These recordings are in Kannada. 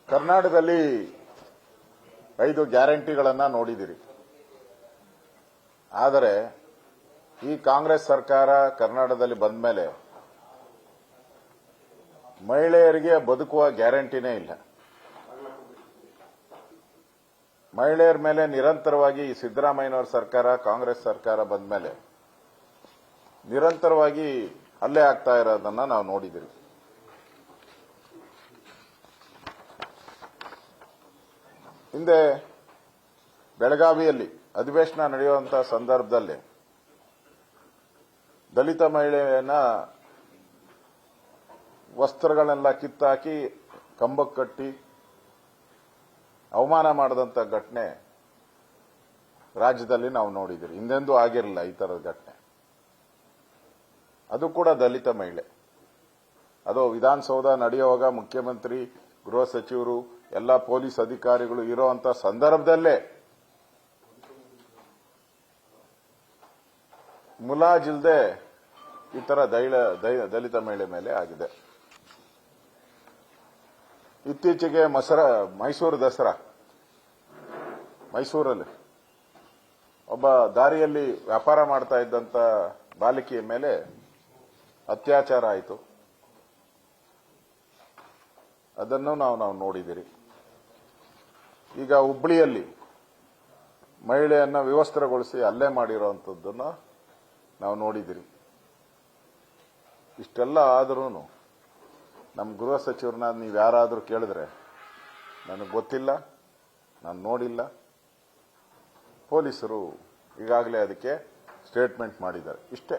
ಕರ್ನಾಟಕದಲ್ಲಿ 5 ಗ್ಯಾರಂಟಿಗಳನ್ನು ನೋಡಿದಿರಿ. ಆದರೆ ಈ ಕಾಂಗ್ರೆಸ್ ಸರ್ಕಾರ ಕರ್ನಾಟಕದಲ್ಲಿ ಬಂದ ಮೇಲೆ ಮಹಿಳೆಯರಿಗೆ ಬದುಕುವ ಗ್ಯಾರಂಟಿನೇ ಇಲ್ಲ. ಮಹಿಳೆಯರ ಮೇಲೆ ನಿರಂತರವಾಗಿ ಸಿದ್ದರಾಮಯ್ಯನವರ ಸರ್ಕಾರ, ಕಾಂಗ್ರೆಸ್ ಸರ್ಕಾರ ಬಂದ ಮೇಲೆ ನಿರಂತರವಾಗಿ ಹಲ್ಲೆ ಆಗ್ತಾ ಇರೋದನ್ನ ನಾವು ನೋಡಿದಿರಿ. ಹಿಂದೆ ಬೆಳಗಾವಿಯಲ್ಲಿ ಅಧಿವೇಶನ ನಡೆಯುವಂತಹ ಸಂದರ್ಭದಲ್ಲಿ ದಲಿತ ಮಹಿಳೆಯನ್ನ ವಸ್ತ್ರಗಳನ್ನೆಲ್ಲ ಕಿತ್ತಾಕಿ ಕಂಬಕ್ಕೆ ಕಟ್ಟಿ ಅವಮಾನ ಮಾಡಿದಂಥ ಘಟನೆ ರಾಜ್ಯದಲ್ಲಿ ನಾವು ನೋಡಿದಿರಿ. ಹಿಂದೆಂದೂ ಆಗಿರಲಿಲ್ಲ ಈ ತರದ ಘಟನೆ. ಅದು ಕೂಡ ದಲಿತ ಮಹಿಳೆ. ಅದು ವಿಧಾನಸೌಧ ನಡೆಯುವಾಗ ಮುಖ್ಯಮಂತ್ರಿ, ಗೃಹ ಸಚಿವರು, ಎಲ್ಲ ಪೊಲೀಸ್ ಅಧಿಕಾರಿಗಳು ಇರುವಂತ ಸಂದರ್ಭದಲ್ಲೇ ಮುಲಾಜಿಲ್ದೆ ಈ ತರ ದಲಿತ ಮಹಿಳೆ ಮೇಲೆ ಆಗಿದೆ. ಇತ್ತೀಚೆಗೆ ಮೈಸೂರು ದಸರಾ, ಮೈಸೂರಲ್ಲಿ ಒಬ್ಬ ದಾರಿಯಲ್ಲಿ ವ್ಯಾಪಾರ ಮಾಡ್ತಾ ಇದ್ದಂತ ಬಾಲಿಕೆಯ ಮೇಲೆ ಅತ್ಯಾಚಾರ ಆಯಿತು. ಅದನ್ನು ನಾವು ನೋಡಿದಿರಿ. ಈಗ ಹುಬ್ಬಳ್ಳಿಯಲ್ಲಿ ಮಹಿಳೆಯನ್ನ ವಿವಸ್ತ್ರಗೊಳಿಸಿ ಹಲ್ಲೆ ಮಾಡಿರುವಂತದ್ದನ್ನು ನಾವು ನೋಡಿದಿರಿ. ಇಷ್ಟೆಲ್ಲ ಆದರೂ ನಮ್ಮ ಗೃಹ ಸಚಿವರನ್ನ ನೀವು ಯಾರಾದರೂ ಕೇಳಿದ್ರೆ ನನಗೆ ಗೊತ್ತಿಲ್ಲ, ನಾನು ನೋಡಿಲ್ಲ. ಪೊಲೀಸರು ಈಗಾಗಲೇ ಅದಕ್ಕೆ ಸ್ಟೇಟ್ಮೆಂಟ್ ಮಾಡಿದ್ದಾರೆ. ಇಷ್ಟೇ.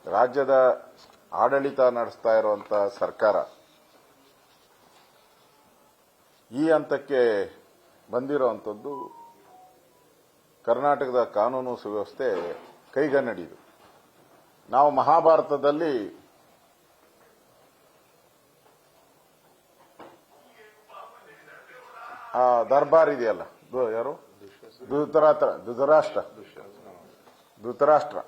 ರಾಜ್ಯದ ಆಡಳಿತ ನಡೆಸ್ತಾ ಇರುವಂತಹ ಸರ್ಕಾರ ಈ ಹಂತಕ್ಕೆ ಬಂದಿರುವಂಥದ್ದು ಕರ್ನಾಟಕದ ಕಾನೂನು ಸುವ್ಯವಸ್ಥೆ ಕೈಗನ್ನಡಿದು. ನಾವು ಮಹಾಭಾರತದಲ್ಲಿ ಆ ದರ್ಬಾರ್ ಇದೆಯಲ್ಲ, ಯಾರು ಧೃತರಾಷ್ಟ್ರ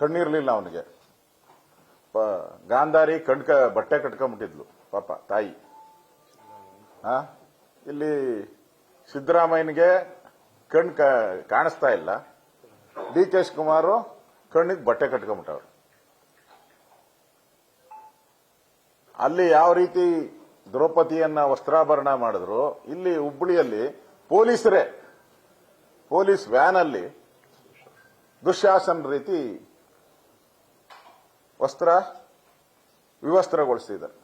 ಕಣ್ಣಿರ್ಲಿಲ್ಲ ಅವನಿಗೆ. ಗಾಂಧಾರಿ ಬಟ್ಟೆ ಕಟ್ಕೊಂಡ್ಬಿಟ್ಟಿದ್ಲು ಪಾಪ ತಾಯಿ. ಇಲ್ಲಿ ಸಿದ್ದರಾಮಯ್ಯನಿಗೆ ಕಣ್ ಕಾಣಿಸ್ತಾ ಇಲ್ಲ, ಡಿ ಕೆ ಶಿವಕುಮಾರ್ ಕಣ್ಣಿಗೆ ಬಟ್ಟೆ ಕಟ್ಕೊಂಡ್ಬಿಟ್ಟವ್ರು. ಅಲ್ಲಿ ಯಾವ ರೀತಿ ದ್ರೌಪದಿಯನ್ನ ವಸ್ತ್ರಾಭರಣ ಮಾಡಿದ್ರು, ಇಲ್ಲಿ ಹುಬ್ಬಳ್ಳಿಯಲ್ಲಿ ಪೊಲೀಸ್ ವ್ಯಾನ್ ಅಲ್ಲಿ ದುಶ್ಯಾಸನ ರೀತಿ ವಿವಸ್ತ್ರಗೊಳಿಸಿದ್ದಾರೆ.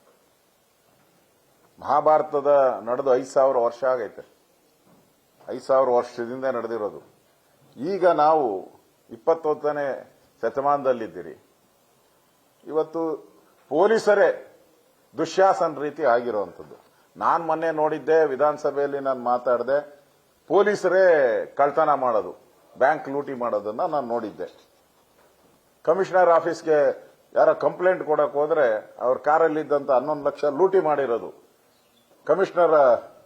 ಮಹಾಭಾರತದ ನಡೆದು 5000 ವರ್ಷ ಆಗೈತೆ. 5000 ವರ್ಷದಿಂದ ನಡೆದಿರೋದು. ಈಗ ನಾವು 21ನೇ ಶತಮಾನದಲ್ಲಿದ್ದೀರಿ. ಇವತ್ತು ಪೊಲೀಸರೇ ದುಶ್ಯಾಸನ ರೀತಿ ಆಗಿರುವಂಥದ್ದು. ನಾನು ಮೊನ್ನೆ ನೋಡಿದ್ದೆ, ವಿಧಾನಸಭೆಯಲ್ಲಿ ನಾನು ಮಾತಾಡಿದೆ, ಪೊಲೀಸರೇ ಕಳ್ತನ ಮಾಡೋದು, ಬ್ಯಾಂಕ್ ಲೂಟಿ ಮಾಡೋದನ್ನ ನಾನು ನೋಡಿದ್ದೆ. ಕಮಿಷನರ್ ಆಫೀಸ್ಗೆ ಯಾರೋ ಕಂಪ್ಲೇಂಟ್ ಕೊಡಕ್ ಹೋದ್ರೆ ಅವ್ರ ಕಾರಲ್ಲಿದ್ದಂತ 11 ಲಕ್ಷ ಲೂಟಿ ಮಾಡಿರೋದು ಕಮಿಷನರ್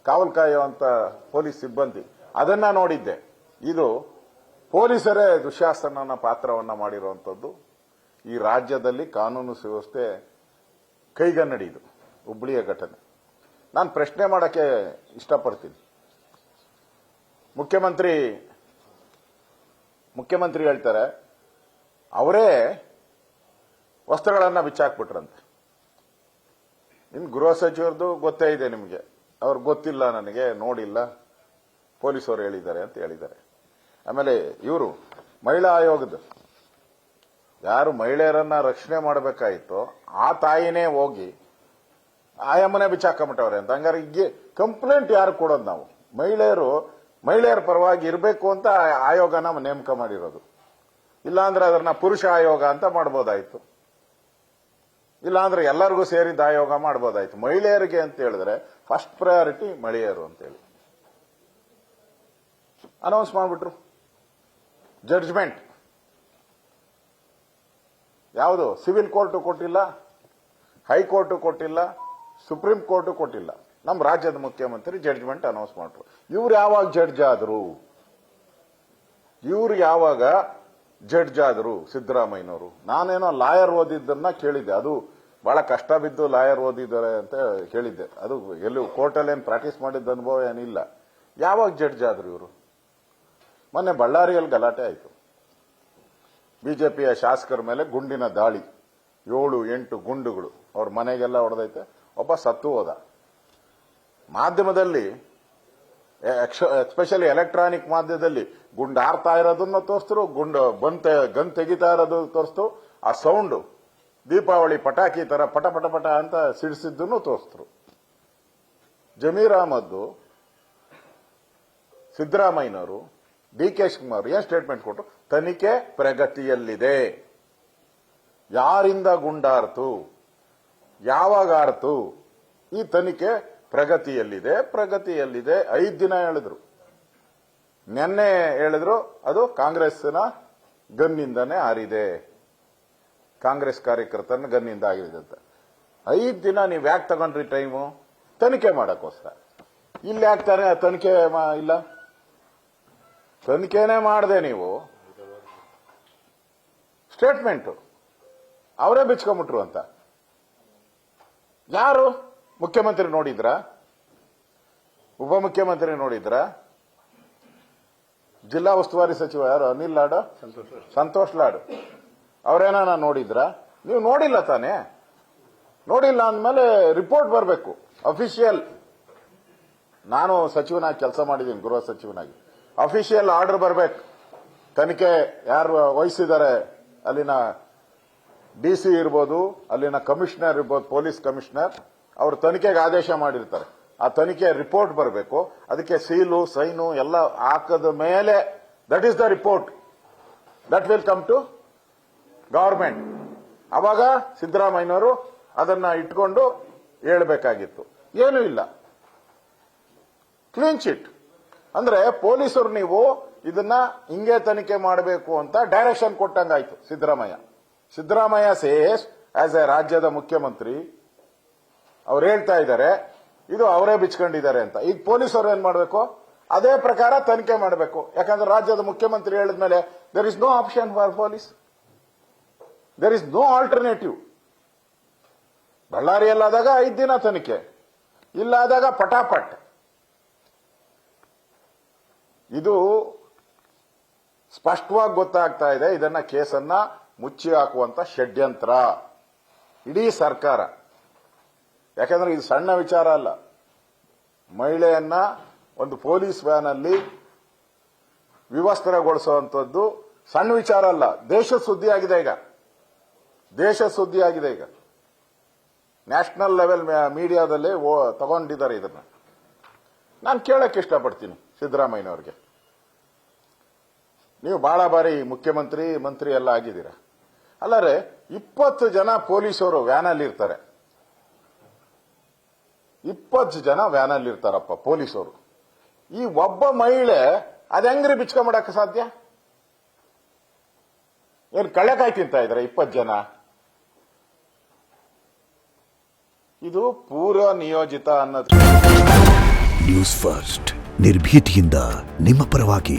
ಕಾವಲು ಕಾಯುವಂತ ಪೊಲೀಸ್ ಸಿಬ್ಬಂದಿ. ಅದನ್ನ ನೋಡಿದ್ದೆ. ಇದು ಪೊಲೀಸರೇ ದುಶ್ಯಾಸನ ಪಾತ್ರವನ್ನ ಮಾಡಿರುವಂತದ್ದು. ಈ ರಾಜ್ಯದಲ್ಲಿ ಕಾನೂನು ಸುವ್ಯವಸ್ಥೆ ಕೈಗನ್ನಡಿದು ಹುಬ್ಬಳ್ಳಿಯ ಘಟನೆ. ನಾನು ಪ್ರಶ್ನೆ ಮಾಡಕ್ಕೆ ಇಷ್ಟಪಡ್ತೀನಿ. ಮುಖ್ಯಮಂತ್ರಿ ಹೇಳ್ತಾರೆ ಅವರೇ ವಸ್ತ್ರಗಳನ್ನ ಬಿಚ್ಚಾಕ್ಬಿಟ್ರಂತೆ. ಇನ್ನು ಗೃಹ ಸಚಿವರದು ಗೊತ್ತೇ ಇದೆ ನಿಮಗೆ. ಅವ್ರು ಗೊತ್ತಿಲ್ಲ, ನನಗೆ ನೋಡಿಲ್ಲ, ಪೊಲೀಸರು ಹೇಳಿದ್ದಾರೆ ಅಂತ ಹೇಳಿದ್ದಾರೆ. ಆಮೇಲೆ ಇವರು ಮಹಿಳಾ ಆಯೋಗದ ಯಾರು ಮಹಿಳೆಯರನ್ನ ರಕ್ಷಣೆ ಮಾಡಬೇಕಾಯಿತು ಆ ತಾಯಿನೇ ಹೋಗಿ ಆಯಮ್ಮನೆ ಬಿಚ್ಚಾಕೊಂಬಿಟ್ಟವ್ರೆ ಅಂತ. ಹಂಗಾರೆ ಈಗ ಕಂಪ್ಲೇಂಟ್ ಯಾರು ಕೊಡೋದು? ನಾವು ಮಹಿಳೆಯರ ಪರವಾಗಿ ಇರಬೇಕು ಅಂತ ಆಯೋಗನ ನೇಮಕ ಮಾಡಿರೋದು. ಇಲ್ಲಾಂದ್ರೆ ಅದನ್ನ ಪುರುಷ ಆಯೋಗ ಅಂತ ಮಾಡ್ಬೋದಾಯ್ತು, ಇಲ್ಲಾಂದ್ರೆ ಎಲ್ಲರಿಗೂ ಸೇರಿದ ಆಯೋಗ ಮಾಡ್ಬೋದಾಯ್ತು. ಮಹಿಳೆಯರಿಗೆ ಅಂತ ಹೇಳಿದ್ರೆ ಫಸ್ಟ್ ಪ್ರಯಾರಿಟಿ ಮಹಿಳೆಯರು ಅಂತೇಳಿ ಅನೌನ್ಸ್ ಮಾಡಿಬಿಟ್ರು. ಜಡ್ಜ್ಮೆಂಟ್ ಯಾವುದು ಸಿವಿಲ್ ಕೋರ್ಟು ಕೊಟ್ಟಿಲ್ಲ, ಹೈಕೋರ್ಟು ಕೊಟ್ಟಿಲ್ಲ, ಸುಪ್ರೀಂ ಕೋರ್ಟು ಕೊಟ್ಟಿಲ್ಲ. ನಮ್ಮ ರಾಜ್ಯದ ಮುಖ್ಯಮಂತ್ರಿ ಜಡ್ಜ್ಮೆಂಟ್ ಅನೌನ್ಸ್ ಮಾಡ್ರು. ಇವ್ರು ಯಾವಾಗ ಜಡ್ಜ್ ಆದ್ರು? ಸಿದ್ದರಾಮಯ್ಯನವರು. ನಾನೇನೋ ಲಾಯರ್ ಓದಿದ್ದನ್ನ ಕೇಳಿದ್ದೆ. ಅದು ಬಹಳ ಕಷ್ಟ ಬಿದ್ದು ಲಾಯರ್ ಓದಿದ್ದಾರೆ ಅಂತ ಹೇಳಿದ್ದೆ. ಅದು ಎಲ್ಲೂ ಕೋರ್ಟಲ್ಲಿ ಏನು ಪ್ರಾಕ್ಟೀಸ್ ಮಾಡಿದ್ದ ಅನುಭವ ಏನಿಲ್ಲ. ಯಾವಾಗ ಜಡ್ಜ್ ಆದ್ರು ಇವರು? ಮೊನ್ನೆ ಬಳ್ಳಾರಿಯಲ್ಲಿ ಗಲಾಟೆ ಆಯಿತು. ಬಿಜೆಪಿಯ ಶಾಸಕರ ಮೇಲೆ ಗುಂಡಿನ ದಾಳಿ, 7-8 ಗುಂಡುಗಳು ಅವ್ರ ಮನೆಗೆಲ್ಲ ಹೊಡೆದೈತೆ. ಒಬ್ಬ ಸತ್ತು ಹೋದ. ಮಾಧ್ಯಮದಲ್ಲಿ, ಎಸ್ಪೆಷಲಿ ಎಲೆಕ್ಟ್ರಾನಿಕ್ ಮಾಧ್ಯಮದಲ್ಲಿ ಗುಂಡು ಹಾರ್ತಾ ಇರೋದನ್ನ ತೋರಿಸ್ತರು, ಗನ್ ತೆಗಿತಾ ಇರೋದು ತೋರಿಸ್ತು. ಆ ಸೌಂಡು ದೀಪಾವಳಿ ಪಟಾಕಿ ತರ ಪಟ ಪಟ ಪಟ ಅಂತ ಸಿಡಿಸಿದ್ದನ್ನು ತೋರಿಸ್ತರು. ಜಮೀರ್ ಅಹಮದ್, ಸಿದ್ದರಾಮಯ್ಯನವರು, ಡಿ.ಕೆ. ಶಿವಕುಮಾರ್ ಏನ್ ಸ್ಟೇಟ್ಮೆಂಟ್ ಕೊಟ್ಟರು? ತನಿಖೆ ಪ್ರಗತಿಯಲ್ಲಿದೆ. ಯಾರಿಂದ ಗುಂಡಾರ್ತು, ಯಾವಾಗ ಆರ್ತು, ಈ ತನಿಖೆ ಪ್ರಗತಿಯಲ್ಲಿದೆ. 5 ದಿನ ಹೇಳಿದ್ರು. ನಿನ್ನೆ ಹೇಳಿದ್ರು ಅದು ಕಾಂಗ್ರೆಸ್ನ ಗನ್ನಿಂದಾನೇ ಆರಿದೆ, ಕಾಂಗ್ರೆಸ್ ಕಾರ್ಯಕರ್ತನ ಗನ್ನಿಂದ ಆಗಿದೆ ಅಂತ. 5 ದಿನ ನೀವು ಯಾಕೆ ತಗೊಂಡ್ರಿ ಟೈಮು? ತನಿಖೆ ಮಾಡಕ್ಕೋಸ್ಕರ. ಇಲ್ಲಿ ಯಾಕೆ ತನಿಖೆ ಇಲ್ಲ? ತನಿಖೆನೇ ಮಾಡದೆ ನೀವು ಸ್ಟೇಟ್ಮೆಂಟ್ ಅವರೇ ಬಿಚ್ಕೊಂಬಿಟ್ರು ಅಂತ. ಯಾರು? ಮುಖ್ಯಮಂತ್ರಿ ನೋಡಿದ್ರ? ಉಪಮುಖ್ಯಮಂತ್ರಿ ನೋಡಿದ್ರ? ಜಿಲ್ಲಾ ಉಸ್ತುವಾರಿ ಸಚಿವ ಯಾರು? ಅನಿಲ್ ಲಾಡು, ಸಂತೋಷ್ ಲಾಡು ಅವರೇನ ನೋಡಿದ್ರ? ನೀವು ನೋಡಿಲ್ಲ ತಾನೇ? ನೋಡಿಲ್ಲ ಅಂದ್ಮೇಲೆ ರಿಪೋರ್ಟ್ ಬರಬೇಕು ಅಫಿಷಿಯಲ್. ನಾನು ಸಚಿವನಾಗಿ ಕೆಲಸ ಮಾಡಿದ್ದೀನಿ, ಗೃಹ ಸಚಿವನಾಗಿ. ಅಫಿಷಿಯಲ್ ಆರ್ಡರ್ ಬರಬೇಕು. ತನಿಖೆ ಯಾರು ವಹಿಸಿದ್ದಾರೆ, ಅಲ್ಲಿನ ಡಿಸಿ ಇರ್ಬೋದು, ಅಲ್ಲಿನ ಕಮಿಷನರ್ ಇರ್ಬೋದು, ಪೊಲೀಸ್ ಕಮಿಷನರ್, ಅವರು ತನಿಖೆಗೆ ಆದೇಶ ಮಾಡಿರ್ತಾರೆ. ಆ ತನಿಖೆ ರಿಪೋರ್ಟ್ ಬರಬೇಕು. ಅದಕ್ಕೆ ಸೀಲು, ಸೈನು ಎಲ್ಲ ಹಾಕದ ಮೇಲೆ that is the report that will come to government. ಅವಾಗ ಸಿದ್ದರಾಮಯ್ಯನವರು ಅದನ್ನ ಇಟ್ಕೊಂಡು ಹೇಳ್ಬೇಕಾಗಿತ್ತು. ಏನೂ ಇಲ್ಲ, ಕ್ಲೀನ್ ಚಿಟ್. ಅಂದ್ರೆ ಪೊಲೀಸರು ನೀವು ಇದನ್ನ ಹಿಂಗೆ ತನಿಖೆ ಮಾಡಬೇಕು ಅಂತ ಡೈರೆಕ್ಷನ್ ಕೊಟ್ಟಂಗಾಯ್ತು ಸಿದ್ದರಾಮಯ್ಯ ಸೇಸ್ ಆಸ್ ಎ ರಾಜ್ಯದ ಮುಖ್ಯಮಂತ್ರಿ ಅವ್ರು ಹೇಳ್ತಾ ಇದ್ದಾರೆ ಇದು ಅವರೇ ಬಿಚ್ಕೊಂಡಿದ್ದಾರೆ ಅಂತ. ಈಗ ಪೊಲೀಸರು ಏನ್ ಮಾಡಬೇಕು? ಅದೇ ಪ್ರಕಾರ ತನಿಖೆ ಮಾಡಬೇಕು. ಯಾಕಂದ್ರೆ ರಾಜ್ಯದ ಮುಖ್ಯಮಂತ್ರಿ ಹೇಳಿದ್ಮೇಲೆ there is no option for police, there is no alternative. ಬಳ್ಳಾರಿಯಲ್ಲಾದಾಗ 5 ದಿನ ತನಿಖೆ, ಇಲ್ಲಾದಾಗ ಪಟಾಪಟ್. ಇದು ಸ್ಪಷ್ಟವಾಗಿ ಗೊತ್ತಾಗ್ತಾ ಇದೆ. ಇದನ್ನ ಕೇಸನ್ನ ಮುಚ್ಚಿ ಹಾಕುವಂತ ಷಡ್ಯಂತ್ರ ಇಡೀ ಸರ್ಕಾರ. ಯಾಕಂದ್ರೆ ಇದು ಸಣ್ಣ ವಿಚಾರ ಅಲ್ಲ. ಮಹಿಳೆಯನ್ನ ಒಂದು ಪೊಲೀಸ್ ವ್ಯಾನ್ ಅಲ್ಲಿ ವಿವಸ್ತ್ರಗೊಳಿಸುವಂತದ್ದು ಸಣ್ಣ ವಿಚಾರ ಅಲ್ಲ. ದೇಶ ಸುದ್ದಿಯಾಗಿದೆ ಈಗ. ನ್ಯಾಷನಲ್ ಲೆವೆಲ್ ಮೀಡಿಯಾದಲ್ಲಿ ತಗೊಂಡಿದ್ದಾರೆ ಇದನ್ನ. ನಾನು ಕೇಳಕ್ಕೆ ಇಷ್ಟಪಡ್ತೀನಿ ಸಿದ್ದರಾಮಯ್ಯನವ್ರಿಗೆ, ನೀವು ಬಹಳ ಬಾರಿ ಮಂತ್ರಿ ಎಲ್ಲ ಆಗಿದ್ದೀರಾ. ಅಲ್ಲರೆ 20 ಜನ ಪೊಲೀಸರು ವ್ಯಾನಲ್ಲಿ ಇರ್ತಾರೆ. 20 ಜನ ವ್ಯಾನಲ್ಲಿ ಇರ್ತಾರಪ್ಪ ಪೊಲೀಸರು. ಈ ಒಬ್ಬ ಮಹಿಳೆ ಅದೆಂಗ್ರಿ ಬಿಚ್ಕೊಂಬಿಡಕ್ಕೆ ಸಾಧ್ಯ? ಏನು ಕಳ್ಳೆಕಾಯಿ ತಿಂತಾ ಇದ್ದಾರೆ 20 ಜನ? ಇದು ಪೂರ್ವ ನಿಯೋಜಿತ ಅನ್ನೋದು. ನ್ಯೂಸ್ ಫಸ್ಟ್, ನಿರ್ಭೀತಿಯಿಂದ ನಿಮ್ಮ ಪರವಾಗಿ.